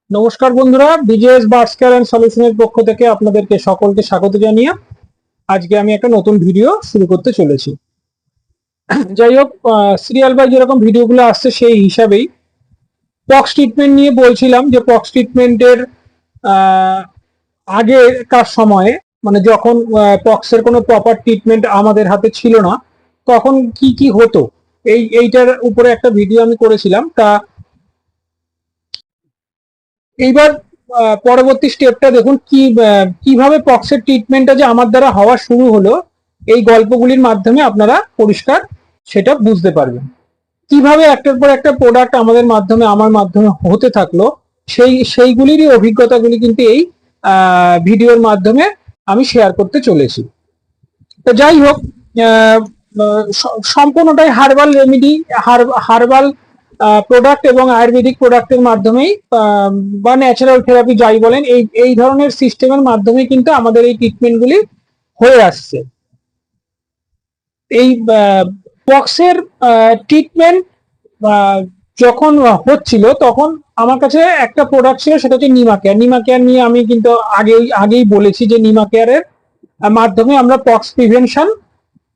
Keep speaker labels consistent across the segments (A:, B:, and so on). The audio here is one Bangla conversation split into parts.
A: নমস্কার বন্ধুরা, বিজেএস বার্ডস কেয়ার এন্ড সলিউশনের পক্ষ থেকে আপনাদেরকে সকলকে স্বাগত জানিয়ে আজকে আমি একটা নতুন ভিডিও শুরু করতে চলেছি। যাই হোক, সিরিয়াল বাই যেরকম ভিডিওগুলো আসছে সেই হিসাবেই পক্স ট্রিটমেন্ট নিয়ে বলছিলাম যে পক্স ট্রিটমেন্টের আগেকার সময়ে, মানে যখন পক্সের কোনো প্রপার ট্রিটমেন্ট আমাদের হাতে ছিল না, তখন কি কি হতো এইটার উপরে একটা ভিডিও আমি করেছিলাম। তা এইবার পরবর্তী স্টেপটা দেখুন, কিভাবে পক্সের ট্রিটমেন্টটা যে আমার দ্বারা হওয়া শুরু হলো, এই গল্পগুলির মাধ্যমে আপনারা পরিষ্কার সেটা বুঝতে পারবেন। কিভাবে একটার পর একটা প্রোডাক্ট আমার মাধ্যমে হতে থাকলো, সেইগুলিরই অভিজ্ঞতাগুলি কিন্তু এই ভিডিওর মাধ্যমে আমি শেয়ার করতে চলেছি। তো যাই হোক, সম্পূর্ণটাই হার্বাল রেমেডি, হার্বাল প্রোডাক্ট এবং আয়ুর্বেদিক প্রোডাক্টের মাধ্যমেই বা ন্যাচারাল থেরাপি যাই বলেন, এই ধরনের সিস্টেমের মাধ্যমে কিন্তু আমাদের এই ট্রিটমেন্টগুলি হয়ে আসছে। এই পক্সের ট্রিটমেন্ট যখন হচ্ছিল তখন আমার কাছে একটা প্রোডাক্ট ছিল, সেটা হচ্ছে নিমাকেয়ার। নিমাকেয়ার নিয়ে আমি কিন্তু আগেই বলেছি যে নিমাকেয়ারের মাধ্যমে আমরা পক্স প্রিভেনশন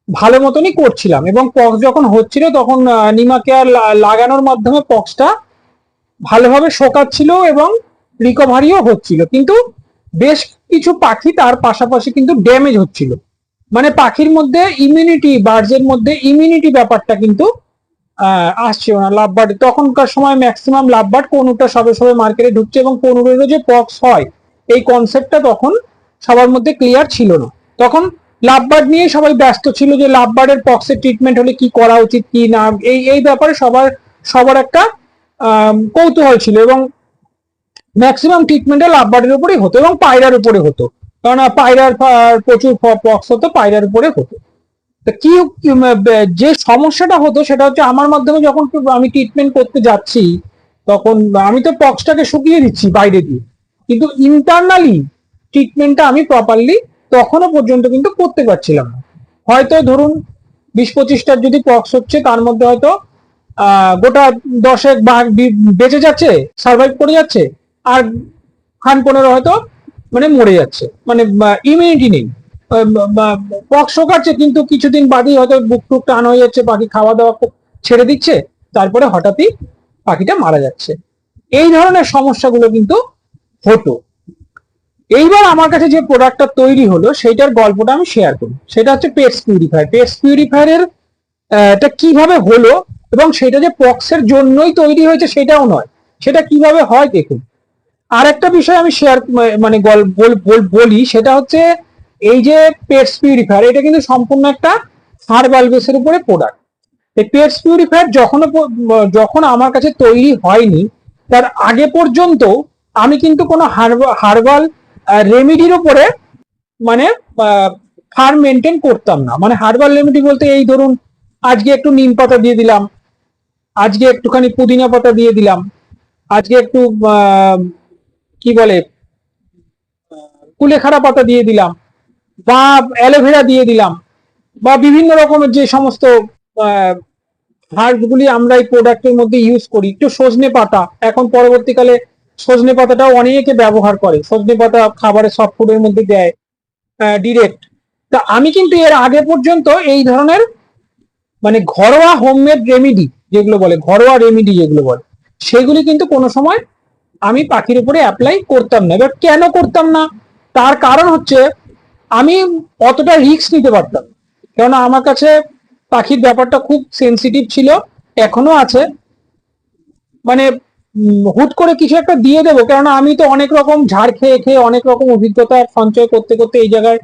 A: ভালো মতনই করছিলাম, এবং পক্স যখন হচ্ছিল তখন নিমাকেয়ার লাগানোর মাধ্যমে পক্সটা ভালোভাবে শোকাচ্ছিল এবং রিকভারিও হচ্ছিল। কিন্তু বেশ কিছু পাখি তার পাশাপাশি কিন্তু ড্যামেজ হচ্ছিল, মানে পাখির মধ্যে ইমিউনিটি, বার্ডসের মধ্যে ইমিউনিটি ব্যাপারটা কিন্তু আসছিল না। লাভবার্ড তখনকার সময় ম্যাক্সিমাম লাভবার্ড কোনুটা সবে সবে মার্কেটে ঢুকছে, এবং কোনুরেরও যে পক্স হয় এই কনসেপ্টটা তখন সবার মধ্যে ক্লিয়ার ছিল না। তখন লাভবার্ড নিয়ে সবাই ব্যস্ত ছিল যে লাভবার্ডের পক্সের ট্রিটমেন্ট হলে কি করা উচিত কি না, এই ব্যাপারে সবার একটা কৌতূহল ছিল, এবং ম্যাক্সিমাম ট্রিটমেন্টটা লাভবার্ডের উপরেই হতো এবং পায়রার উপরে হতো, কারণ পায়রার প্রচুর পক্স হতো, পায়রার উপরে হতো। তা কি যে সমস্যাটা হতো সেটা হচ্ছে, আমার মাধ্যমে যখন আমি ট্রিটমেন্ট করতে যাচ্ছি তখন আমি তো পক্সটাকে শুকিয়ে দিচ্ছি বাইরে দিয়ে, কিন্তু ইন্টারনালি ট্রিটমেন্টটা আমি প্রপারলি তখনও পর্যন্ত কিন্তু করতে পারছিলাম না। হয়তো ধরুন 20-25টার যদি পক্স হচ্ছে, তার মধ্যে হয়তো গোটা 10 বেঁচে যাচ্ছে, সার্ভাইভ করে যাচ্ছে, আর 15 হয়তো মানে মরে যাচ্ছে, মানে ইমিউনিটি নেই। পক্স শোকাচ্ছে কিন্তু কিছুদিন বাদেই হয়তো বুক টুক টান হয়ে যাচ্ছে, পাখি খাওয়া দাওয়া ছেড়ে দিচ্ছে, তারপরে হঠাৎই পাখিটা মারা যাচ্ছে। এই ধরনের সমস্যাগুলো কিন্তু হতো। এইবার আমার কাছে যে প্রোডাক্টটা তৈরি হলো সেইটার গল্পটা আমি শেয়ার করি। সেটা হচ্ছে পেটস পিউরিফায়ার। পেটস পিউরিফায়ারের এটা কিভাবে হলো, এবং সেটা যে পক্সের জন্যই তৈরি হয়েছে সেটাও নয়, সেটা কিভাবে হয় দেখুন। আর একটা বিষয় আমি শেয়ার মানে বলি, সেটা হচ্ছে এই যে পেটস পিউরিফায়ার, এটা কিন্তু সম্পূর্ণ একটা হার্বাল বেসের উপরে প্রোডাক্ট। এই পেটস পিউরিফায়ার যখন আমার কাছে তৈরি হয়নি, তার আগে পর্যন্ত আমি কিন্তু কোনো হার্বাল রেমিডির উপরে মানে ফার্ম মেনটেন করতাম না। মানে হার্বাল রেমিডি বলতে, এই ধরুন আজকে একটু নিম পাতা দিয়ে দিলাম, আজকে একটুখানি পুদিনা পাতা দিয়ে দিলাম, আজকে একটু কি বলে কুলেখাড়া পাতা দিয়ে দিলাম, বা অ্যালোভেরা দিয়ে দিলাম, বা বিভিন্ন রকমের যে সমস্ত হার্বগুলি আমরা এই প্রোডাক্টের মধ্যে ইউজ করি। একটু সজনে পাতা, এখন পরবর্তীকালে সজনে পাতাটাও অনেকে ব্যবহার করে, সজনে পাতা খাবারে সফট ফুডের মধ্যে দেয় ডিরেক্ট। তা আমি কিন্তু এর আগে পর্যন্ত এই ধরনের মানে ঘরোয়া হোমমেড রেমিডি যেগুলো বলে, ঘরোয়া রেমিডি যেগুলো বলে, সেগুলি কিন্তু কোনো সময় আমি পাখির উপরে অ্যাপ্লাই করতাম না। এবার কেন করতাম না, তার কারণ হচ্ছে আমি অতটা রিস্ক নিতে পারতাম, কেননা আমার কাছে পাখির ব্যাপারটা খুব সেন্সিটিভ ছিল, এখনো আছে। মানে হুট করে কিছু একটা দিয়ে দেবো, কেননা আমি তো অনেক রকম ঝাড় খেয়ে খেয়ে অনেক রকম অভিজ্ঞতা সঞ্চয় করতে করতে এই জায়গায়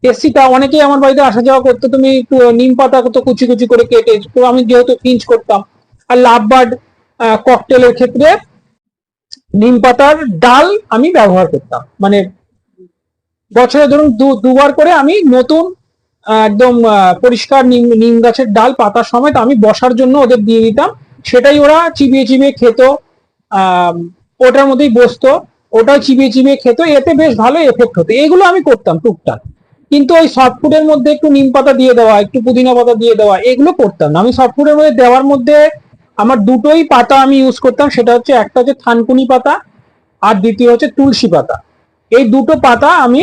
A: এসছি। তা অনেকেই আমার বাড়িতে আসা যাওয়া করতে, তুমি একটু নিম পাতা তো কুচি কুচি করে কেটে, তো আমি যেহেতু পিঞ্চ করতাম। আর লাভবার্ড ককটেলের ক্ষেত্রে নিম পাতার ডাল আমি ব্যবহার করতাম, মানে বছরে ধরুন দুবার করে আমি নতুন একদম পরিষ্কার নিম গাছের ডাল পাতা সমেত আমি বসার জন্য ওদের দিয়ে দিতাম। সেটাই ওরা চিবিয়ে চিবিয়ে খেত, ওটার মধ্যেই বসতো, ওটাই চিবিয়ে চিবিয়ে খেত, এতে বেশ ভালো এফেক্ট হতো। এগুলো আমি করতাম টুকটাক, কিন্তু ওই সফট ফুডের মধ্যে একটু নিম পাতা দিয়ে দেওয়া, একটু পুদিনা পাতা দিয়ে দেওয়া, এগুলো করতাম না। আমি সফট ফুডের মধ্যে দেওয়ার মধ্যে আমার দুটোই পাতা আমি ইউজ করতাম, সেটা হচ্ছে একটা হচ্ছে থানকুনি পাতা, আর দ্বিতীয় হচ্ছে তুলসী পাতা। এই দুটো পাতা আমি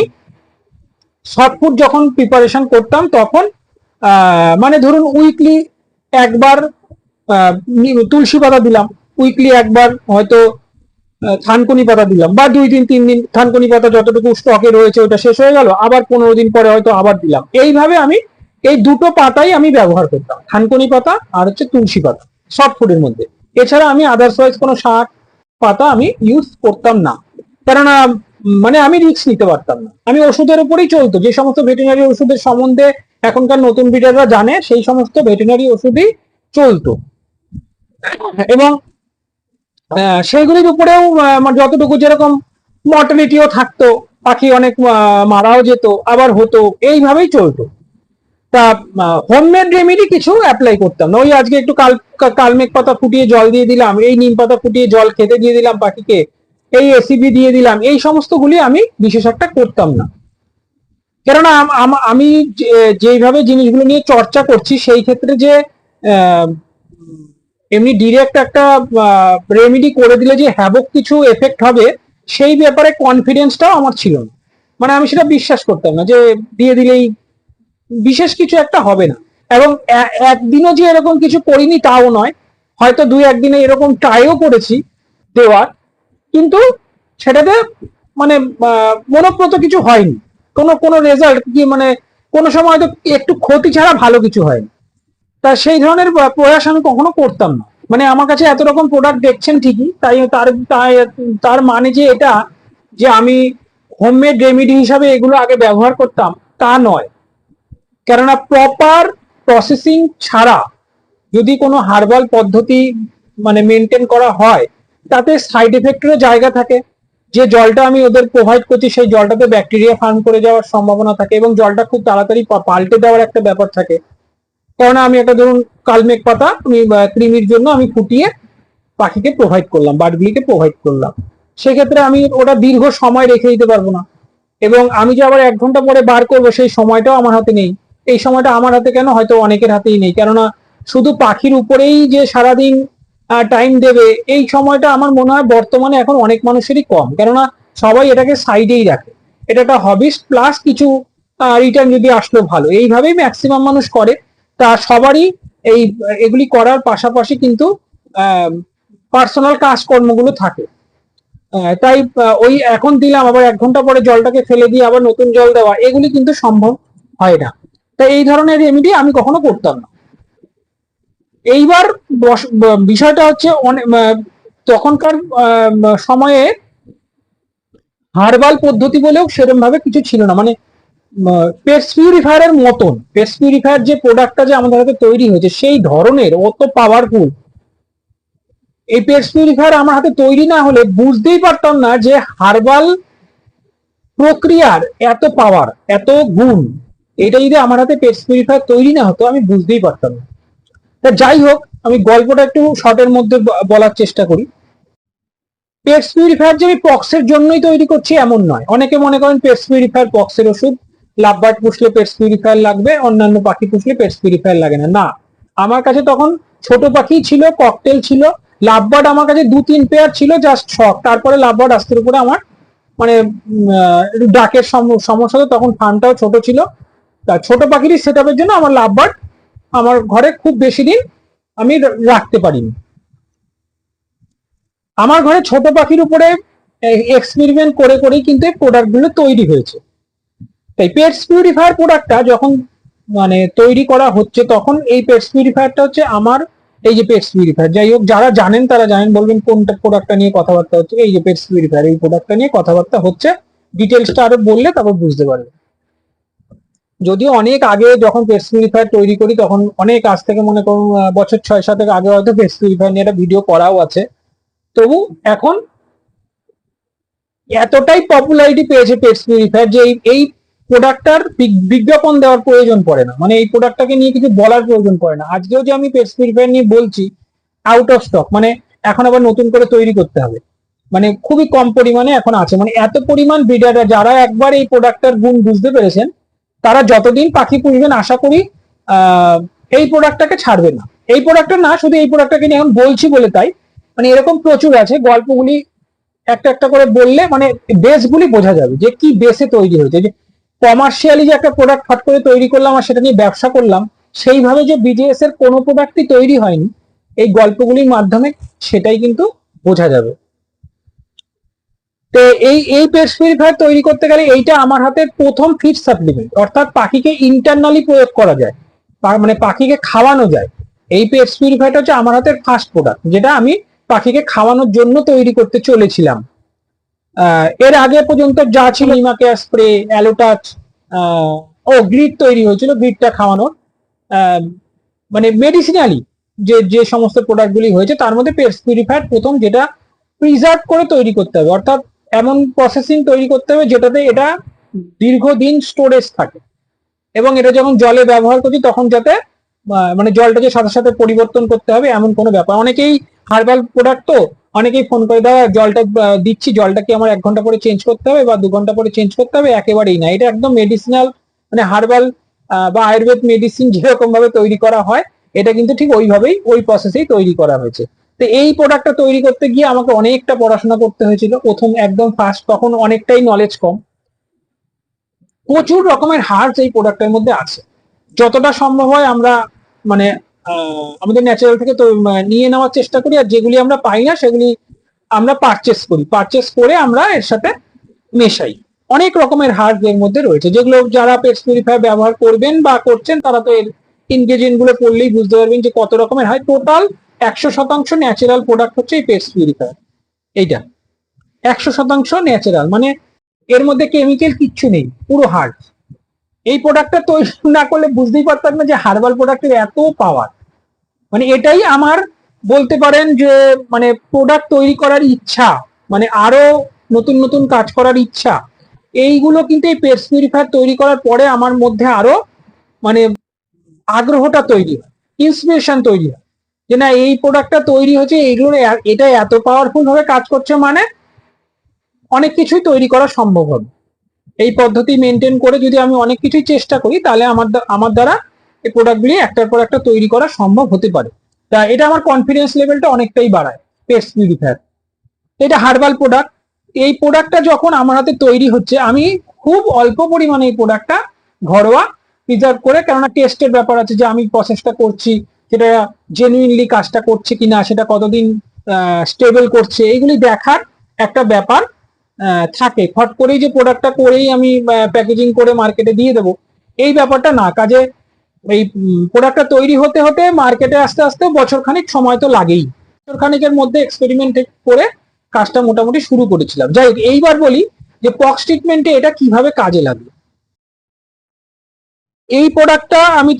A: শর্ট ফুড যখন প্রিপারেশন করতাম তখন মানে ধরুন উইকলি একবার তুলসী পাতা দিলাম, উইকলি একবার হয়তো থানকুনি পাতা দিলাম, বা 2 দিন 3 দিন থানকুনি পাতা যতটুকু স্টকে রয়েছে ওটা শেষ হয়ে গেল, আবার 15 দিন পরে হয়তো আবার দিলাম। এইভাবে আমি এই দুটো পাতাই আমি ব্যবহার করতাম, থানকুনি পাতা আর হচ্ছে তুলসী পাতা সফট ফুডের মধ্যে। এছাড়া আমি আদার্সওয়াইজ কোনো শাক পাতা আমি ইউজ করতাম না, কেননা মানে আমি রিস্ক নিতে পারতাম না। আমি ওষুধের উপরেই চলতো, যে সমস্ত ভেটেরিনারি ওষুধের সম্বন্ধে এখনকার নতুন ব্রিডাররা জানে সেই সমস্ত ভেটেরিনারি ওষুধই চলতো। এবং সেইগুলির উপরেও যতটুকু যেরকম মর্টালিটিও থাকতো, পাখি অনেক মারাও যেত, আবার হতো, এইভাবেই চলতো। তা হোমমেড রেমেডি কিছু অ্যাপ্লাই করতাম না। ওই আজকে একটু কালমেঘ পাতা ফুটিয়ে জল দিয়ে দিলাম, এই নিম পাতা ফুটিয়ে জল খেতে দিয়ে দিলাম পাখিকে, এই এসিবি দিয়ে দিলাম, এই সমস্তগুলি আমি বিশেষ একটা করতাম না। কেননা আমি যেইভাবে জিনিসগুলো নিয়ে চর্চা করছি সেই ক্ষেত্রে যে এমনি ডিরেক্ট একটা রেমেডি করে দিলে যে হ্যাভক কিছু এফেক্ট হবে সেই ব্যাপারে কনফিডেন্সটাও আমার ছিল না। মানে আমি সেটা বিশ্বাস করতাম না যে দিয়ে দিলেই বিশেষ কিছু একটা হবে না। এবং একদিনও যে এরকম কিছু করিনি তাও নয়, হয়তো 2-1 দিনে এরকম ট্রাইও করেছি দেওয়ার, কিন্তু সেটাতে মানে মনোপ্রত কিছু হয়নি, কোনো কোনো রেজাল্ট কি মানে কোনো সময় হয়তো একটু ক্ষতি ছাড়া ভালো কিছু হয়নি। তা সেই ধরনের প্রয়াস আমি কখনো করতাম না। মানে আমার কাছে এত রকম প্রোডাক্ট দেখছেন ঠিকই, তাই তার মানে যে এটা যে আমি হোমমেড রেমেডি হিসাবে এগুলো আগে ব্যবহার করতাম তা নয়। কেননা প্রপার প্রসেসিং ছাড়া যদি কোনো হার্বাল পদ্ধতি মানে মেনটেন করা হয় তাতে সাইড এফেক্টেরও জায়গা থাকে। যে জলটা আমি ওদের প্রোভাইড করছি সেই জলটাতে ব্যাকটেরিয়া ফার্ম করে যাওয়ার সম্ভাবনা থাকে, এবং জলটা খুব তাড়াতাড়ি পাল্টে দেওয়ার একটা ব্যাপার থাকে। কেননা আমি একটা ধরুন কালমেঘ পাতা আমি কৃমির জন্য আমি ফুটিয়ে পাখিকে প্রোভাইড করলাম, বার্ডগুলিকে প্রোভাইড করলাম, সেক্ষেত্রে আমি ওটা দীর্ঘ সময় রেখে দিতে পারবো না। এবং আমি যে আবার 1 ঘন্টা পরে বার করবো সেই সময়টাও আমার হাতে নেই। এই সময়টা আমার হাতে কেন, হয়তো অনেকের হাতেই নেই। কেননা শুধু পাখির উপরেই যে সারাদিন টাইম দেবে এই সময়টা আমার মনে হয় বর্তমানে এখন অনেক মানুষেরই কম, কেননা সবাই এটাকে সাইডেই রাখে। এটা একটা হবিস্ট প্লাস কিছু রিটার্ন যদি আসলো ভালো, এইভাবেই ম্যাক্সিমাম মানুষ করে। তা সবারই এই এগুলি করার পাশাপাশি কিন্তু পার্সোনাল কাজকর্মগুলো থাকে। তাই ওই এখন দিলাম আবার 1 ঘন্টা পরে জলটাকে ফেলে দিয়ে আবার নতুন জল দেওয়া, এগুলি কিন্তু সম্ভব হয় না। তাই এই ধরনের রেমেডি আমি কখনো করতাম না। এইবার বিষয়টা হচ্ছে তখনকার সময়ে হার্বাল পদ্ধতি বলেও সেরকম ভাবে কিছু ছিল না। মানে পেস্ট পিউরিফায়ারের মতন পেস্ট পিউরিফায়ার যে প্রোডাক্টটা যে আমাদের হাতে তৈরি হয়েছে সেই ধরনের অত পাওয়ারফুল এই পেস্ট পিউরিফায়ার আমার হাতে তৈরি না হলে বুঝতেই পারতাম না যে হার্বাল প্রক্রিয়ার এত পাওয়ার, এত গুণ। এটা যদি আমার হাতে পেস্ট পিউরিফায়ার তৈরি না হতো আমি বুঝতেই পারতাম না। তা যাই হোক, আমি গল্পটা একটু শর্টের মধ্যে বলার চেষ্টা করি। পেস্ট পিউরিফায়ার যে আমি পক্সের জন্যই তৈরি করছি এমন নয়। অনেকে মনে করেন পেস্ট পিউরিফায়ার পক্সের ওষুধ, লাভবার্ড পুষলে পেস্ট পিউরিফায়ার লাগবে, অন্যান্য পাখি পুষলে পেস্ট পিউরিফায়ার লাগে না। না, আমার কাছে তখন ছোট পাখি ছিল, ককটেল ছিল, লাভবার্ড আমার কাছে 2-3 পেয়ার ছিল, জাস্ট শখ। তারপরে লাভবার্ড আসতে উপরে আমার মানে ডাকের সমস্যা, তখন ফার্মটাও ছোট ছিল। ছোট পাখিরই সেট আপের জন্য আমার লাভবার্ড আমার ঘরে খুব বেশি দিন আমি রাখতে পারিনি। আমার ঘরে ছোট পাখির উপরে এক্সপেরিমেন্ট করে করেই কিন্তু এই প্রোডাক্ট গুলো তৈরি হয়েছে। তাই পেটস পিউরিফায়ার প্রোডাক্টটা যখন মানে তৈরি করা হচ্ছে তখন এই পেটস পিউরিফায়ারটা হচ্ছে আমার, এই যে পেটস পিউরিফায়ার, যাই হোক যারা জানেন তারা জানেন, বলবেন কোনটা প্রোডাক্টটা নিয়ে কথাবার্তা হচ্ছে। এই যে পেটস পিউরিফায়ার, এই প্রোডাক্টটা নিয়ে কথাবার্তা হচ্ছে। ডিটেলসটা আরো বললে তারপর বুঝতে পারবে। যদিও অনেক আগে যখন পেটস পিউরিফায়ার তৈরি করি তখন অনেক আজ থেকে মনে করুন বছর 6-7 আগে হয়তো পেটস পিউরিফায়ার নিয়ে একটা ভিডিও করাও আছে। তবু এখন এতটাই পপুলারিটি পেয়েছে পেটস পিউরিফায়ার যে এই প্রোডাক্টটার বিজ্ঞাপন দেওয়ার প্রয়োজন পড়ে না। মানে এই প্রোডাক্টটাকে নিয়ে কিছু বলার প্রয়োজন পড়ে না। আজকেও যে আমি পেটস পিউরিফায়ার নিয়ে বলছি, আউট অফ স্টক, মানে এখন আবার নতুন করে তৈরি করতে হবে। মানে খুবই কম পরিমাণে এখন আছে। মানে এত পরিমাণ ব্রিডাররা যারা একবার এই প্রোডাক্টটার গুণ বুঝতে পেরেছেন তারা যতদিন পাখি পুষবেন আশা করি এই প্রোডাক্টটাকে ছাড়বে না। এই প্রোডাক্টটা না, শুধু এই প্রোডাক্টটাকে নিয়ে এখন বলছি বলে তাই, মানে এরকম প্রচুর আছে। গল্পগুলি একটা একটা করে বললে মানে বেসগুলি বোঝা যাবে যে কি বেসে তৈরি হয়েছে। যে কমার্শিয়ালি যে একটা প্রোডাক্ট ফট করে তৈরি করলাম আর সেটা নিয়ে ব্যবসা করলাম, সেইভাবে যে বিজেএস এর কোনো প্রোডাক্টই তৈরি হয়নি, এই গল্পগুলির মাধ্যমে সেটাই কিন্তু বোঝা যাবে। তো এই পেস্ট পিউরিফায়ার তৈরি করতে গেলে এইটা আমার হাতে প্রথম ফিড সাপ্লিমেন্ট, অর্থাৎ পাখিকে ইন্টারনালি প্রয়োগ করা যায়, মানে পাখিকে খাওয়ানো যায়। এই পেস্ট পিউরিফায়ারটা হচ্ছে আমার হাতের ফার্স্ট প্রোডাক্ট, যেটা আমি পাখিকে খাওয়ানোর জন্য তৈরি করতে চলেছিলাম। এর আগে পর্যন্ত যা ছিল নিমাকেয়ার স্প্রে, অ্যালোটাচ, ও গ্রিড তৈরি হয়েছিল, গ্রিডটা খাওয়ানোর, মানে মেডিসিনালি যে যে সমস্ত প্রোডাক্টগুলি হয়েছে তার মধ্যে পেস্ট পিউরিফায়ার প্রথম, যেটা প্রিজার্ভ করে তৈরি করতে হবে, অর্থাৎ এমন প্রসেসিং তৈরি করতে হবে যেটাতে এটা দীর্ঘদিন স্টোরেজ থাকে, এবং এটা যখন জলে ব্যবহার করছি তখন যাতে মানে জলটাকে সাথে সাথে পরিবর্তন করতে হবে এমন কোনো ব্যাপার। অনেকেই হার্বাল প্রোডাক্ট তো অনেকেই ফোন করে দেওয়া, জলটা দিচ্ছি, জলটা কি আমার 1 ঘন্টা পরে চেঞ্জ করতে হবে বা 2 ঘন্টা পরে চেঞ্জ করতে হবে? একেবারেই না, এটা একদম মেডিসিনাল, মানে হার্বাল বা আয়ুর্বেদ মেডিসিন যেরকম ভাবে তৈরি করা হয়, এটা কিন্তু ঠিক ওইভাবেই ওই প্রসেসেই তৈরি করা হয়েছে। তো এই প্রোডাক্টটা তৈরি করতে গিয়ে আমাকে অনেকটা পড়াশোনা করতে হয়েছিল প্রথম, একদম ফার্স্ট, তখন অনেকটাই নলেজ কম। প্রচুর রকমের হার্বস এই প্রোডাক্টের মধ্যে আছে, যতটা সম্ভব হয় আমরা মানে আমাদের ন্যাচারাল থেকে তো নিয়ে নেওয়ার চেষ্টা করি, আর যেগুলি আমরা পাই না সেগুলি আমরা পারচেস করে আমরা এর সাথে মেশাই। অনেক রকমের হার্বস এর মধ্যে রয়েছে, যেগুলো যারা পেস্ট পিউরিফায়ার ব্যবহার করবেন বা করছেন তারা তো এর ইনগ্রেডিয়েন্ট গুলো পড়লেই বুঝতে পারবেন যে কত রকমের হয়। টোটাল 100% ন্যাচারাল প্রোডাক্ট হচ্ছে এই পেস্ট পিউরিফায়ার। এইটা 100% ন্যাচারাল, মানে এর মধ্যে কেমিক্যাল কিচ্ছু নেই, পুরো হার্বস। এই প্রোডাক্টটা তৈরি না করলে বুঝতেই পারতাম না যে হার্বাল প্রোডাক্টের এত পাওয়ার। মানে এটাই আমার বলতে পারেন যে মানে প্রোডাক্ট তৈরি করার ইচ্ছা, মানে আরো নতুন নতুন কাজ করার ইচ্ছা, এইগুলো কিন্তু এই পেস্ট পিউরিফায়ার তৈরি করার পরে আমার মধ্যে আরো মানে আগ্রহটা তৈরি হয়, ইন্সপিরেশন তৈরি হয় যে না, এই প্রোডাক্টটা তৈরি হচ্ছে, এইগুলো এটা এত পাওয়ারফুল ভাবে কাজ করছে, মানে অনেক কিছুই তৈরি করা সম্ভব হবে। এই পদ্ধতি মেনটেন করে যদি আমি অনেক কিছুই চেষ্টা করি, তাহলে আমার দ্বারা এই প্রোডাক্টগুলি একটার পর একটা তৈরি করা সম্ভব হতে পারে। তা এটা আমার কনফিডেন্স লেভেলটা অনেকটাই বাড়ায়। পেস্ট পিউরিফায়ার এটা হার্বাল প্রোডাক্ট, এই প্রোডাক্টটা যখন আমার হাতে তৈরি হচ্ছে, আমি খুব অল্প পরিমাণে এই প্রোডাক্টটা ঘরোয়া প্রিজার্ভ করে, কেননা টেস্টের ব্যাপার আছে যে আমি প্রসেসটা করছি সেটা জেনুইনলি কাজটা করছে কিনা, সেটা কতদিন স্টেবল করছে, এইগুলি দেখার একটা ব্যাপার থাকে। ফট করেই যে প্রোডাক্টটা করেই আমি প্যাকেজিং করে মার্কেটে দিয়ে দেবো, এই ব্যাপারটা না। কাজে এই প্রোডাক্টটা তৈরি হতে হতে মার্কেটে আসতে আসতে বছর খানিক সময় তো লাগেই। বছর খানিকের মধ্যে এক্সপেরিমেন্ট করে কাজটা মোটামুটি শুরু করেছিলাম। যাই হোক, এইবার বলি যে পক্স ট্রিটমেন্টে এটা কিভাবে কাজে লাগবে। এই প্রোডাক্টটা আমি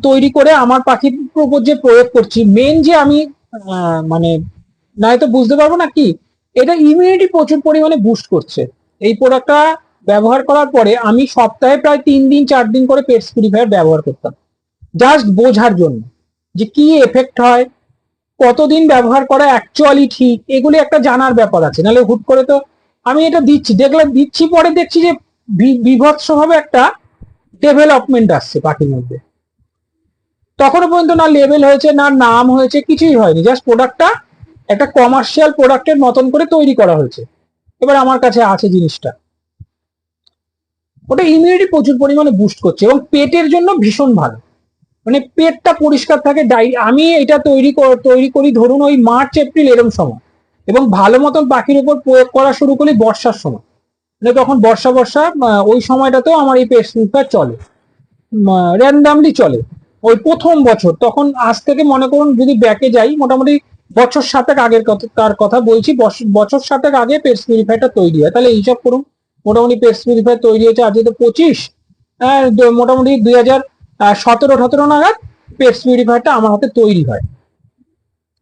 A: তৈরি করে আমার পাখির উপর যে প্রয়োগ করছি, মেন যে আমি মানে নয়তো বুঝতে পারবো না কি, এটা ইমিউনিটি প্রচুর পরিমাণে বুস্ট করছে। এই প্রোডাক্টটা ব্যবহার করার পরে আমি সপ্তাহে প্রায় 3 দিন 4 দিন করে পেটস পিউরিফায়ার ব্যবহার করতাম, জাস্ট বোঝার জন্য যে কি এফেক্ট হয়, কতদিন ব্যবহার করা অ্যাকচুয়ালি ঠিক, এগুলি একটা জানার ব্যাপার আছে। নাহলে হুট করে তো আমি এটা দিচ্ছি, পরে দেখছি যে বিভৎস ভাবে একটা ডেভেলপমেন্ট আসছে পাখির মধ্যে। তখনও পর্যন্ত না লেভেল হয়েছে, না নাম হয়েছে, কিছুই হয়নি, জাস্ট প্রোডাক্টটা একটা কমার্শিয়াল প্রোডাক্টের মতন করে তৈরি করা হয়েছে। এবার আমার কাছে আছে জিনিসটা, ওটা ইমিউনিটি প্রচুর পরিমাণে বুস্ট করছে এবং পেটের জন্য ভীষণ ভালো, মানে পেটটা পরিষ্কার থাকে। আমি এটা তৈরি করি ধরুন ওই মার্চ এপ্রিল এরম সময়, এবং ভালো মতন পাখির উপর প্রয়োগ করা শুরু করি বর্ষার সময়, মানে তখন বর্ষা ওই সময়টাতেও আমার এই পেস্ট পিউরিফায়ার চলে, র্যান্ডামলি চলে। ওই প্রথম বছর, তখন আজ থেকে মনে করুন যদি ব্যাকে যাই, মোটামুটি বছর 7 আগের কথা বলছি, বছর 7 আগে পেস্ট পিউরিফায়ারটা তৈরি হয়। তাহলে হিসাব করুন, মোটামুটি পেস্ট পিউরিফায়ার তৈরি হয়েছে আজকে তো 25, মোটামুটি 2017-18 নাগাদ পেস্ট পিউরিফায়ারটা আমার হাতে তৈরি হয়।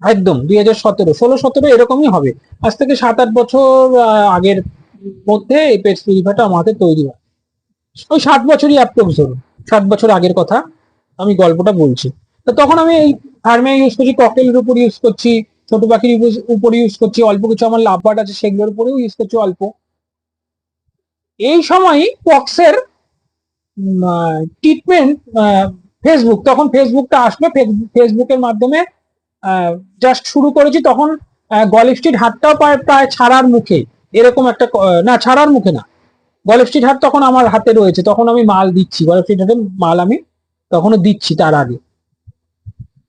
A: একদম 2017, 16-17 এরকমই হবে, আজ থেকে 7-8 বছর আগের মধ্যে এই পেস্ট পিউরিফায়ারটা আমার হাতে তৈরি হয়। ওই 7 বছরই অ্যাপ্রক্স ধরুন, 7 বছর আগের কথা আমি গল্পটা বলছি। তো তখন আমি এই ফার্মে ইউজ করছি, ককটেলের উপর ইউজ করছি, ছোট পাখির উপর ইউজ করছি, অল্প কিছু আমার লাভ বার্ড আছে সেগুলোর উপরেও ইউজ করছি অল্প। এই সময়ই পক্সের ট্রিটমেন্ট, ফেসবুকটা আসলো, ফেসবুকের মাধ্যমে জাস্ট শুরু করেছি। তখন গলিফ স্ট্রিট হাটটাও প্রায় প্রায় ছাড়ার মুখে, এরকম একটা না ছাড়ার মুখে না, গলিফ স্ট্রিট হাট তখন আমার হাতে রয়েছে, তখন আমি মাল দিচ্ছি, গলিফ স্ট্রিট হাটে মাল আমি তখনও দিচ্ছি তার আগে।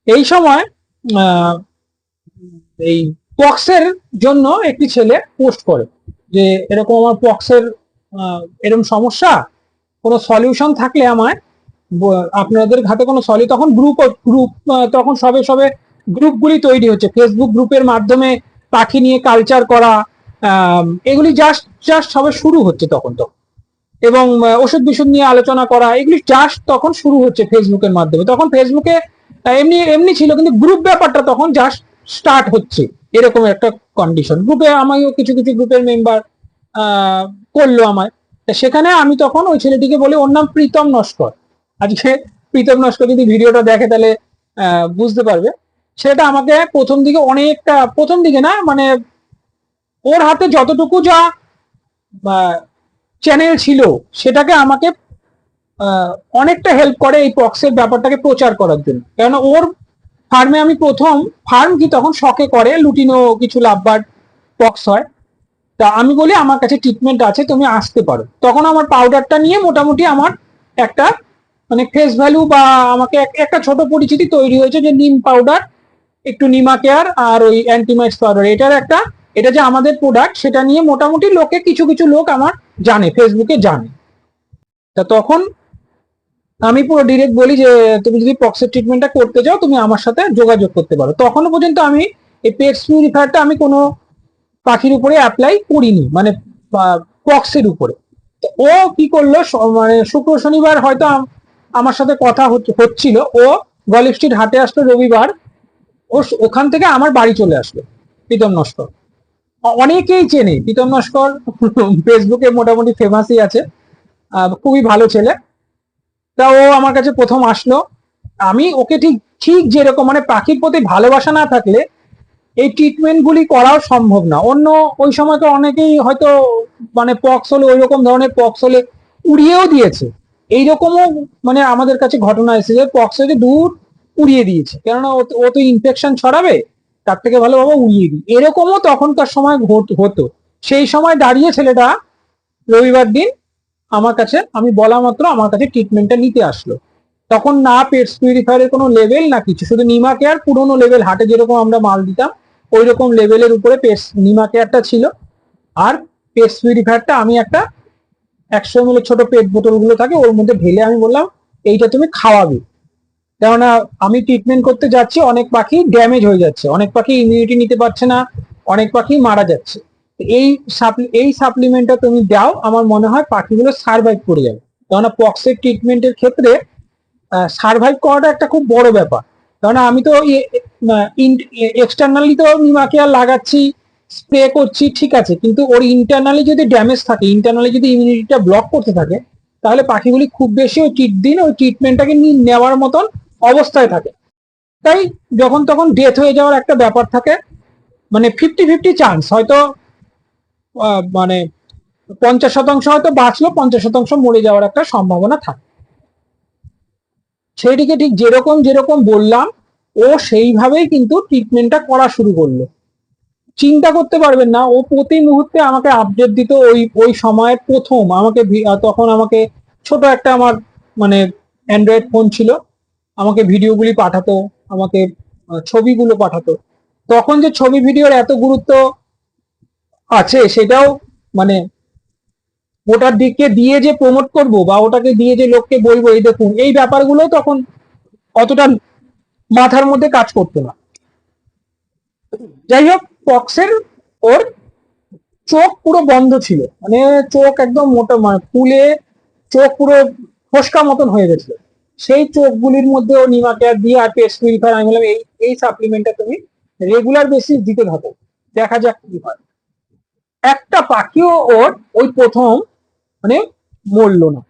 A: এই সময় আহ, এই পক্সের জন্য একটি ছেলে পোস্ট করে যে এরকম আমার পক্সের এরকম সমস্যা, কোনো সলিউশন থাকলে আমায় আপনাদের হাতে কোনো তখন গ্রুপ গ্রুপ তখন সবে সবে গ্রুপগুলি তৈরি হচ্ছে, ফেসবুক গ্রুপের মাধ্যমে পাখি নিয়ে কালচার করা, এগুলি জাস্ট জাস্ট সবে শুরু হচ্ছে তখন তো, এবং ওষুধ বিষুধ নিয়ে আলোচনা করা, এগুলি জাস্ট তখন শুরু হচ্ছে ফেসবুকের মাধ্যমে। তখন ফেসবুকে এমনি এমনি ছিল, কিন্তু গ্রুপ ব্যাপারটা তখন জাস্ট স্টার্ট হচ্ছে, এরকম একটা কন্ডিশন। গ্রুপে আমিও কিছু কিছু গ্রুপের মেম্বার করলো আমায়, সেখানে আমি তখন ওই ছেলেটিকে বলি, ওর নাম প্রীতম নস্কর। আজকে প্রীতম নস্কর যদি ভিডিওটা দেখে তাহলে বুঝতে পারবে। সেটা আমাকে প্রথম দিকে অনেকটা, প্রথম দিকে না মানে ওর হাতে যতটুকু যা চ্যানেল ছিল সেটাকে আমাকে অনেকটা হেল্প করে এই পক্সের ব্যাপারটাকে প্রচার করার জন্য। কেননা ওর ফার্মে আমি প্রথম, ফার্ম কি তখন শখে করে লুটিনো কিছু লাভবার্ড পক্স হয়, তা আমি বলি আমার কাছে ট্রিটমেন্ট আছে, তুমি আসতে পারো। তখন আমার পাউডারটা নিয়ে মোটামুটি আমার একটা মানে ফেস ভ্যালু বা আমাকে একটা ছোট পরিচিতি তৈরি হয়েছে, যে নিম পাউডার, একটু নিমা কেয়ার আর ওই অ্যান্টিমাইক্স পাউডার, এটার একটা, এটা যে আমাদের প্রোডাক্ট সেটা নিয়ে মোটামুটি লোকে কিছু কিছু লোক আমার জানে, ফেসবুকে জানে। তা তখন আমি পুরো ডিরেক্ট বলি যে তুমি যদি পক্সের ট্রিটমেন্টটা করতে চাও তুমি আমার সাথে যোগাযোগ করতে পারো। তখনও পর্যন্ত আমি এই পেটস পিউরিফায়ারটা আমি কোনো পাখির উপরে অ্যাপ্লাই করিনি, মানে পক্সের উপরে। ও কি করলো, মানে শুক্র শনিবার হয়তো আমার সাথে কথা হচ্ছিল, ও গলিফ স্ট্রিট হাটে আসলো রবিবার, ও ওখান থেকে আমার বাড়ি চলে আসলো। প্রীতম নস্কর অনেকেই চেনে, প্রীতম নস্কর ফেসবুকে মোটামুটি ফেমাসই আছে, খুবই ভালো ছেলে। তা ও আমার কাছে প্রথম আসলো, আমি ওকে ঠিক ঠিক যেরকম, মানে পাখির প্রতি ভালোবাসা না থাকলে এই ট্রিটমেন্ট গুলি করাও সম্ভব না। অন্য ওই সময় তো অনেকেই হয়তো মানে পক্স হলে, ওই রকম ধরনের পক্স হলে উড়িয়েও দিয়েছে, এইরকমও মানে আমাদের কাছে ঘটনা এসেছে পক্স হয়ে দূর উড়িয়ে দিয়েছে, কেননা ও তো ইনফেকশন ছড়াবে, তার থেকে ভালো বাবা উড়িয়ে দিই, এরকমও তখনকার সময় হতো। সেই সময় দাঁড়িয়ে ছেলেটা রবিবার দিন আমার কাছে, আমি বলা মাত্র আমার কাছে ট্রিটমেন্টটা নিতে আসলো। তখন না পেটস পিউরিফায়ারের কোনো লেভেল না কিছু, শুধু নিমা কেয়ার পুরোনো লেভেল, হাটে যেরকম আমরা মাল দিতাম ওই রকম লেভেলের উপরে পেটস নিমা কেয়ারটা ছিল, আর পেটস পিউরিফায়ারটা আমি একটা 100 ml ছোট পেট বোতল গুলো থাকে ওর মধ্যে ঢেলে আমি বললাম এইটা তুমি খাওয়াবে, কেননা আমি ট্রিটমেন্ট করতে যাচ্ছি, অনেক পাখি ড্যামেজ হয়ে যাচ্ছে, অনেক পাখি ইমিউনিটি নিতে পারছে না, অনেক পাখি মারা যাচ্ছে। এই এই সাপ্লিমেন্টটা তুমি দাও, আমার মনে হয় পাখিগুলো সার্ভাইভ করে যাবে। কেননা পক্সের ট্রিটমেন্টের ক্ষেত্রে সার্ভাইভ করাটা একটা খুব বড় ব্যাপার। কারণ আমি তো এক্সটার্নালি তো নিমাকে আর লাগাচ্ছি, স্প্রে করছি, ঠিক আছে, কিন্তু ওর ইন্টারনালি যদি ড্যামেজ থাকে, ইন্টারনালি যদি ইমিউনিটিটা ব্লক করতে থাকে, তাহলে পাখিগুলি খুব বেশি ওই ওই ট্রিটমেন্টটাকে নেওয়ার মতন অবস্থায় থাকে। তাই যখন তখন ডেথ হয়ে যাওয়ার একটা ব্যাপার থাকে, মানে 50-50 চান্স, হয়তো মানে 50% হয়তো বাঁচলো, 50% মরে যাওয়ার একটা সম্ভাবনা থাকে। সেইটিকে ঠিক যেরকম যেরকম বললাম ও সেইভাবেই কিন্তু ট্রিটমেন্টটা করা শুরু করলো। চিন্তা করতে পারবেন না, ও প্রতি মুহূর্তে আমাকে আপডেট দিত। ওই ওই সময়ের প্রথম আমাকে তখন আমাকে ছোট একটা আমার মানে অ্যান্ড্রয়েড ফোন ছিল, আমাকে ভিডিওগুলি পাঠাতো, আমাকে ছবিগুলো পাঠাতো। তখন যে ছবি ভিডিওর এত গুরুত্ব আছে সেটাও মানে ওটার দিকে দিয়ে যে প্রমোট করব বা ওটাকে দিয়ে যে লোককে বলবো এই দেখুন, এই ব্যাপারগুলো তখন অতটা মাথার মধ্যে কাজ করতো না। যাই হোক, পক্সের ওর চোখ পুরো বন্ধ ছিল, মানে চোখ একদম মোটা, মানে ফুলে চোখ পুরো ফোসকা মতন হয়ে গেছিল। সেই চোখগুলির মধ্যে ও নিমা কেয়ার দিয়ে আর পেস্ট পিউরিফায়ার, আমি বললাম এই এই সাপ্লিমেন্টটা তুমি রেগুলার বেসিস দিতে থাকো, দেখা যাক কি হয়। একটা পাখিও ওর ওই প্রথম মানে মরলো না।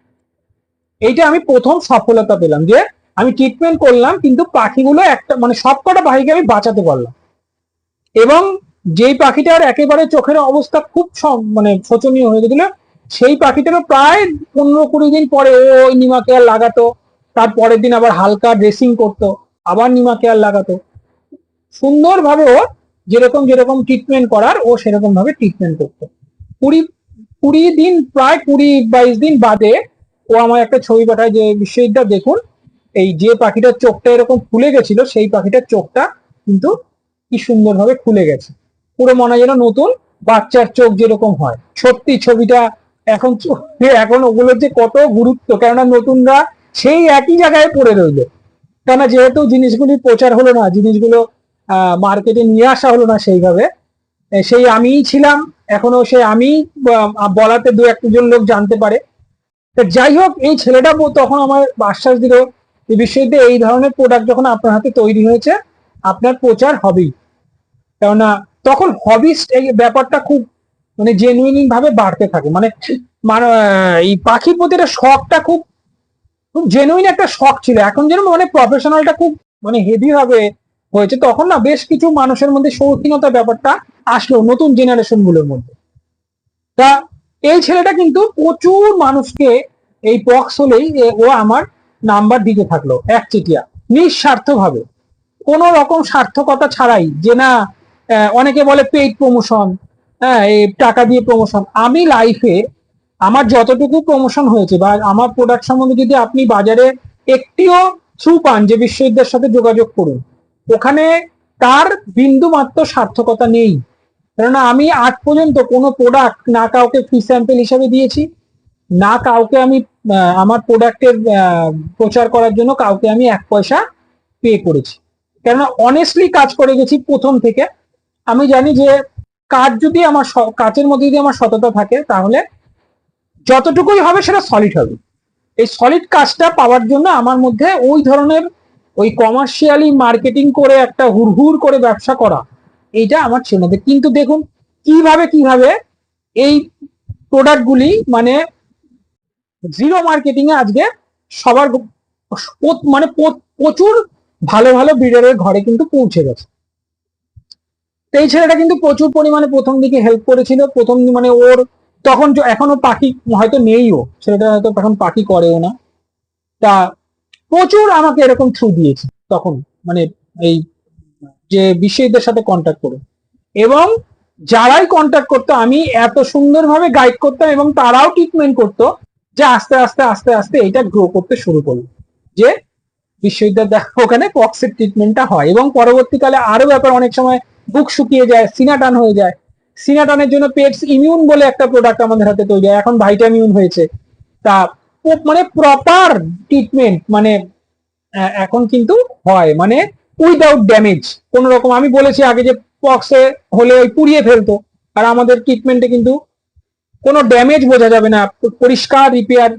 A: এইটা আমি প্রথম সফলতা পেলাম, যে আমি ট্রিটমেন্ট করলাম কিন্তু পাখিগুলো একটা মানে সবকটা পাখিকে আমি বাঁচাতে পারলাম। এবং যেই পাখিটার একেবারে চোখের অবস্থা খুব মানে শোচনীয় হয়ে গেছিল, সেই পাখিটারও প্রায় 15-20 দিন পরে ও ওই নিমা কেয়ার লাগাতো, তার পরের দিন আবার হালকা ড্রেসিং করতো, আবার নিমা কেয়ার লাগাতো, সুন্দরভাবে ও যেরকম যেরকম ট্রিটমেন্ট করার ও সেরকম ভাবে ট্রিটমেন্ট করতো। 20 দিন, প্রায় 20-22 দিন বাদে ও আমার একটা ছবি পাঠায় যে বিশ্বজিৎদা দেখুন, এই যে পাখিটার চোখটা এরকম ফুলে গেছিল সেই পাখিটার চোখটা কিন্তু কি সুন্দরভাবে খুলে গেছে, পুরো মনে হয় যেন নতুন বাচ্চার চোখ যেরকম হয়। সত্যি ছবিটা এখন এখন ওগুলোর যে কত গুরুত্ব, কেননা নতুনরা সেই একই জায়গায় পড়ে রইলো, কেননা যেহেতু জিনিসগুলি প্রচার হলো না, জিনিসগুলো মার্কেটে নিয়ে আসা হলো না সেইভাবে, সেই আমিই ছিলাম, এখনো সেই আমি বলাতে দু একজন লোক জানতে পারে। যাই হোক, এই ছেলেটা তখন আমার আশ্বাস দিল যে বিশ্বজিৎ এই ধরনের প্রোডাক্ট যখন আপনার হাতে তৈরি হয়েছে আপনার প্রচার হবেই, কেননা তখন হবিস্ট এই ব্যাপারটা খুব মানে জেনুইন ভাবে বাড়তে থাকে, মানে এই পাখির প্রতি একটা শখটা খুব খুব জেনুইন একটা শখ ছিল। এখন যেন মানে প্রফেশনালটা খুব মানে হেভি ভাবে হয়েছে, তখন না বেশ কিছু মানুষের মধ্যে শৌখিনতা ব্যাপারটা আসলো নতুন জেনারেশন গুলোর মধ্যে। তা এই ছেলেটা কিন্তু প্রচুর মানুষকে এই পক্স হলেই ও আমার নাম্বার দিতে থাকলো একচেটিয়া, নিঃস্বার্থ ভাবে, কোন রকম সার্থকতা ছাড়াই, যে না অনেকে বলে পেইড প্রমোশন, হ্যাঁ এই টাকা দিয়ে প্রমোশন। আমি লাইফে আমার যতটুকু প্রমোশন হয়েছে বা আমার প্রোডাক্ট সম্বন্ধে যদি আপনি বাজারে একটিও থ্রু পান যে বিশ্ববিদ্যালয়ের সাথে যোগাযোগ করুন, ওখানে তার বিন্দু মাত্র সার্থকতা নেই। কেননা আমি আজ পর্যন্ত কোনো প্রোডাক্ট না কাউকে ফ্রি স্যাম্পল হিসাবে দিয়েছি, না কাউকে আমি আমার প্রোডাক্টের প্রচার করার জন্য কাউকে আমি 1 পয়সা পে করেছি, কেননা অনেস্টলি কাজ করে গেছি প্রথম থেকে। আমি জানি যে কাজ যদি আমার কাজের মধ্যে যদি আমার সততা থাকে তাহলে যতটুকুই হবে সেটা সলিড হবে। এই সলিড কাজটা পাওয়ার জন্য আমার মধ্যে ওই ধরনের ওই কমার্শিয়ালি মার্কেটিং করে একটা হুড়হুড় করে ব্যবসা করা এইটা আমার ছিল না। কিন্তু দেখুন কিভাবে কিভাবে এই প্রোডাক্টগুলি মানে জিরো মার্কেটিং এ আজকে সবার মানে প্রচুর ভালো ভালো ব্রিডারের ঘরে কিন্তু পৌঁছে গেছে। এই ছেলেটা কিন্তু প্রচুর পরিমাণে প্রথম দিকে হেল্প করেছিল, প্রথম মানে ওর তখন এখনো পাখি হয়তো নেইও, ছেলেটা হয়তো তখন পাখি করেও না, তা প্রচুর আমাকে এরকম থ্রু দিয়েছে তখন, মানে এই যে বিশ্বজিৎদের সাথে কন্ট্যাক্ট করে, এবং যারাই কন্ট্যাক্ট করতো আমি এত সুন্দরভাবে গাইড করতাম এবং তারাও ট্রিটমেন্ট করতো যে আস্তে আস্তে আস্তে আস্তে এটা গ্রো করতে শুরু করলো, যে বিশ্ববিদ্যালয় ওখানে পক্সের ট্রিটমেন্টটা হয়। এবং পরবর্তীকালে আরো ব্যাপার, অনেক সময় বুক শুকিয়ে যায়, সিনাটান হয়ে যায়, সিনাটানের জন্য পেটস ইমিউন বলে একটা প্রোডাক্ট আমাদের হাতে তৈরি হয়, এখন ভাইটামিউন হয়েছে। তা মানে প্রপার ট্রিটমেন্ট মানে এখন কিন্তু হয়, মানে উইদাউট ড্যামেজ কোন রকম। আমি বলেছি আগে যে পক্সে হলে ওই পুড়িয়ে ফেলতো, আর আমাদের ট্রিটমেন্টে কিন্তু কোনো ড্যামেজ বোঝা যাবে না, পরিষ্কার রিপেয়ার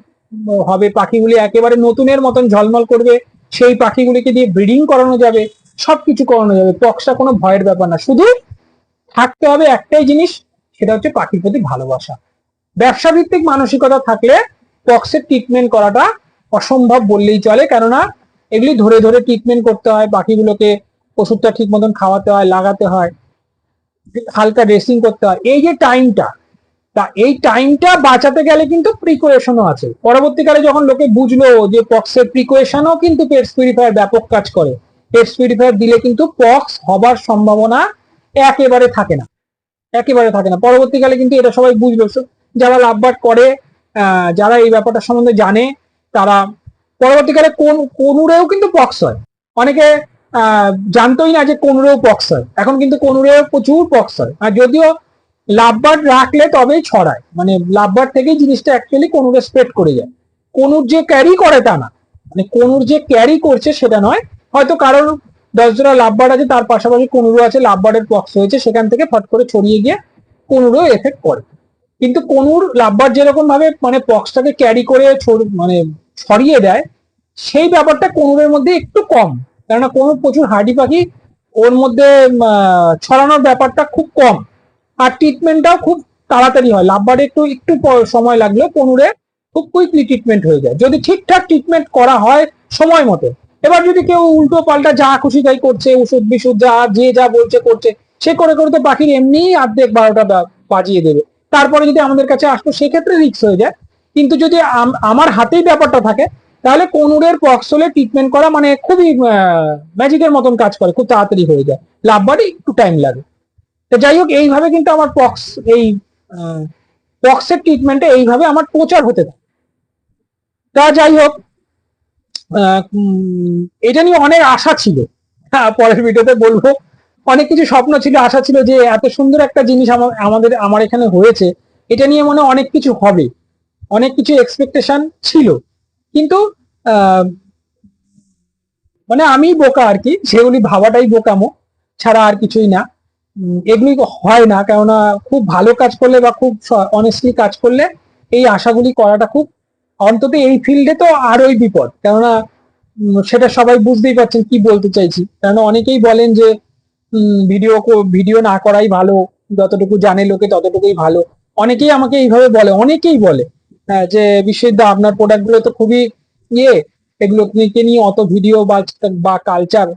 A: হবে, পাখিগুলি একেবারে নতুনের মতন ঝলমল করবে, সেই পাখিগুলিকে দিয়ে ব্রিডিং করানো যাবে, সবকিছু করানো যাবে, পক্সটা কোনো ভয়ের ব্যাপার না। শুধু থাকতে হবে একটাই জিনিস, সেটা হচ্ছে পাখির প্রতি ভালোবাসা। ব্যবসা ভিত্তিক মানসিকতা থাকলে পক্সের ট্রিটমেন্ট করাটা অসম্ভব বললেই চলে, কেননা এগুলি ধরে ধরে ট্রিটমেন্ট করতে হয়, পাখিগুলোকে ওষুধটা ঠিক মতন খাওয়াতে হয়, লাগাতে হয়, হালকা ড্রেসিং করতে হয়, এই যে টাইমটা, তা এই টাইমটা বাঁচাতে গেলে কিন্তু প্রিকোয়েশনও আছে। পরবর্তীকালে যখন লোকে বুঝলো যে পক্সের প্রিকোয়েশনও কিন্তু পেটস পিউরিফায়ার ব্যাপক কাজ করে, পেটস পিউরিফায়ার দিলে কিন্তু পক্স হবার সম্ভাবনা একেবারে থাকে না, একেবারে থাকে না। পরবর্তীকালে কিন্তু এটা সবাই বুঝলো, যারা লাভবার্ড করে, যারা এই ব্যাপারটা সম্বন্ধে জানে, তারা পরবর্তীকালে কোনুরেও কিন্তু পক্স হয়, অনেকে জানতোই না যে কোনুরেও পক্স হয়, এখন কিন্তু কোনুরেও প্রচুর পক্স হয়। আর যদিও লাভবার্ড রাখলে তবেই ছড়ায়, মানে লাভবার্ড থেকেই জিনিসটা অ্যাকচুয়ালি কোনুরে স্প্রেড করে যায়, কোনুর যে ক্যারি করে তা না, মানে কোনুর যে ক্যারি করছে সেটা নয়, হয়তো কারোর 10 জোড়া লাভবার্ড আছে, তার পাশাপাশি কোনুরও আছে, লাভবার্ডের পক্স হয়েছে, সেখান থেকে ফট করে ছড়িয়ে গিয়ে কোনুরও এফেক্ট করে। কিন্তু কোনুর লাভবার্ড যেরকম ভাবে মানে পক্সটাকে ক্যারি করে মানে ছড়িয়ে দেয়, সেই ব্যাপারটা কোনুরের মধ্যে একটু কম, কেননা কোনুর প্রচুর হার্ডি পাখি, ওর মধ্যে ছড়ানোর ব্যাপারটা খুব কম, আর ট্রিটমেন্টটাও খুব তাড়াতাড়ি হয়। লাভবার্ডে একটু একটু সময় লাগলেও কোনুরে খুব কুইকলি ট্রিটমেন্ট হয়ে যায়, যদি ঠিকঠাক ট্রিটমেন্ট করা হয় সময় মতো। এবার যদি কেউ উল্টো পাল্টা যা খুশি তাই করছে, ওষুধ বিশুধ যা যে যা বলছে করছে, সে করে করে তো পাখির এমনি অর্ধেক 12টা বাজিয়ে দেবে, তারপরে যদি আমাদের কাছে আসতো সেক্ষেত্রে রিস্ক হয়ে যায়। কিন্তু যদি আমার হাতেই ব্যাপারটা থাকে, তাহলে কোনুরের পক্স হলে ট্রিটমেন্ট করা মানে খুবই ম্যাজিকের মতন কাজ করে, খুব তাড়াতাড়ি হয়ে যায়। লাভবার্ডে একটু টাইম লাগে। তো যাই হোক, এইভাবে কিন্তু আমার এই পক্সের ট্রিটমেন্টে এইভাবে আমার প্রচার হতে থাকে। তা যাই হোক, এটা নিয়ে অনেক আশা ছিল। হ্যাঁ, পরের ভিডিওতে বলবো। অনেক কিছু স্বপ্ন ছিল, আশা ছিল যে এত সুন্দর একটা জিনিস আমার এখানে হয়েছে, এটা নিয়ে মনে হয় অনেক কিছু হবে, অনেক কিছু এক্সপেকটেশন ছিল। কিন্তু আহ, মানে আমি বোকা আর কি, সেগুলি ভাবাটাই বোকামো ছাড়া আর কিছুই না। এগুলি হয় না, কেননা খুব ভালো কাজ করলে বা খুব অনেস্টলি কাজ করলে এই আশাগুলি করাটা খুব, অন্তত এই ফিল্ডে তো আরোই বিপদ। কেননা সেটা সবাই বুঝতেই পারছেন কি বলতে চাইছি। কেননা অনেকেই বলেন যে ভিডিও ভিডিও না করাই ভালো, যতটুকু জানে লোকে ততটুকুই ভালো। অনেকেই আমাকে এইভাবে বলে, অনেকেই বলে যে বিশ্বজিৎ দা আপনার প্রোডাক্ট গুলো তো খুবই ইয়ে, এগুলো নিয়ে অত ভিডিও বা কালচার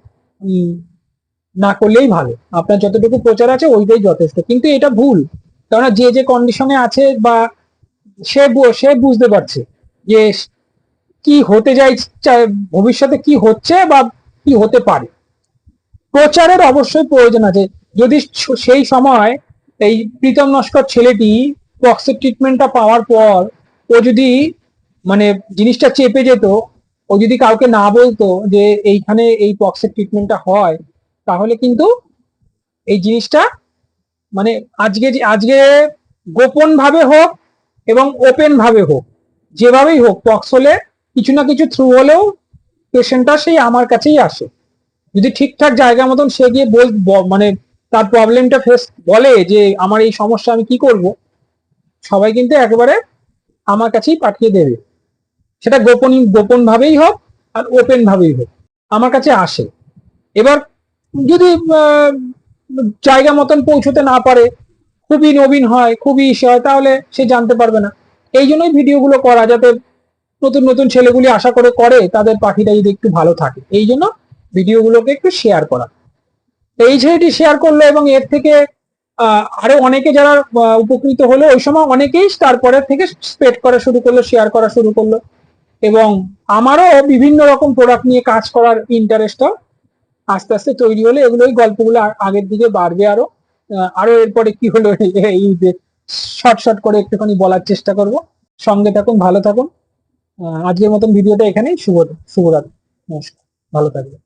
A: না করলেই ভালো, আপনার যতটুকু প্রচার আছে ওইটাই যথেষ্ট। কিন্তু এটা ভুল। কেননা যে যে কন্ডিশনে আছে বা সে বুঝতে পারছে যে কি হতে যাই, ভবিষ্যতে কি হচ্ছে বা কি হতে পারে। প্রচারের অবশ্যই প্রয়োজন আছে। যদি সেই সময় এই প্রীতম নস্কর ছেলেটি পক্সের ট্রিটমেন্টটা পাওয়ার পর ও যদি মানে জিনিসটা চেপে যেত, ও যদি কাউকে না বলতো যে এইখানে এই পক্সের ট্রিটমেন্টটা হয়, তাহলে কিন্তু এই জিনিসটা মানে আজকে গোপন ভাবে হোক এবং ওপেন ভাবে হোক, যেভাবেই হোক পক্স হলে কিছু না কিছু থ্রু হলেও পেশেন্টটা সেই আমার কাছেই আসে। যদি ঠিকঠাক জায়গা মতন সে গিয়ে মানে তার প্রবলেমটা ফেস বলে যে আমার এই সমস্যা আমি কি করব, সবাই কিন্তু একেবারে আমার কাছেই পাঠিয়ে দেবে। সেটা গোপন ভাবেই হোক আর ওপেন ভাবেই হোক, আমার কাছে আসে। এবার যদি জায়গা মতন পৌঁছতে না পারে, খুবই নবীন হয়, খুবই ইসে হয়, তাহলে সে জানতে পারবে না। এই জন্যই ভিডিওগুলো করা, যাতে নতুন নতুন ছেলেগুলি আশা করে তাদের পাখিটা যদি একটু ভালো থাকে, এই জন্য ভিডিওগুলোকে একটু শেয়ার করা। এই ছেলেটি শেয়ার করলো এবং এর থেকে আরো অনেকে যারা উপকৃত হলো, ওই সময় অনেকেই তারপরে থেকে স্প্রেড করা শুরু করলো, শেয়ার করা শুরু করলো। এবং আমারও বিভিন্ন রকম প্রোডাক্ট নিয়ে কাজ করার ইন্টারেস্টটা আস্তে আস্তে তৈরি হলে এগুলোই গল্পগুলো আগের দিকে বাড়বে আরো। আরো এরপরে কি হলো এই শর্ট করে একটুখানি বলার চেষ্টা করব। সঙ্গে থাকুন, ভালো থাকুন। আজকের মতন ভিডিওটা এখানেই শুভরাত্রি। নমস্কার, ভালো থাকবেন।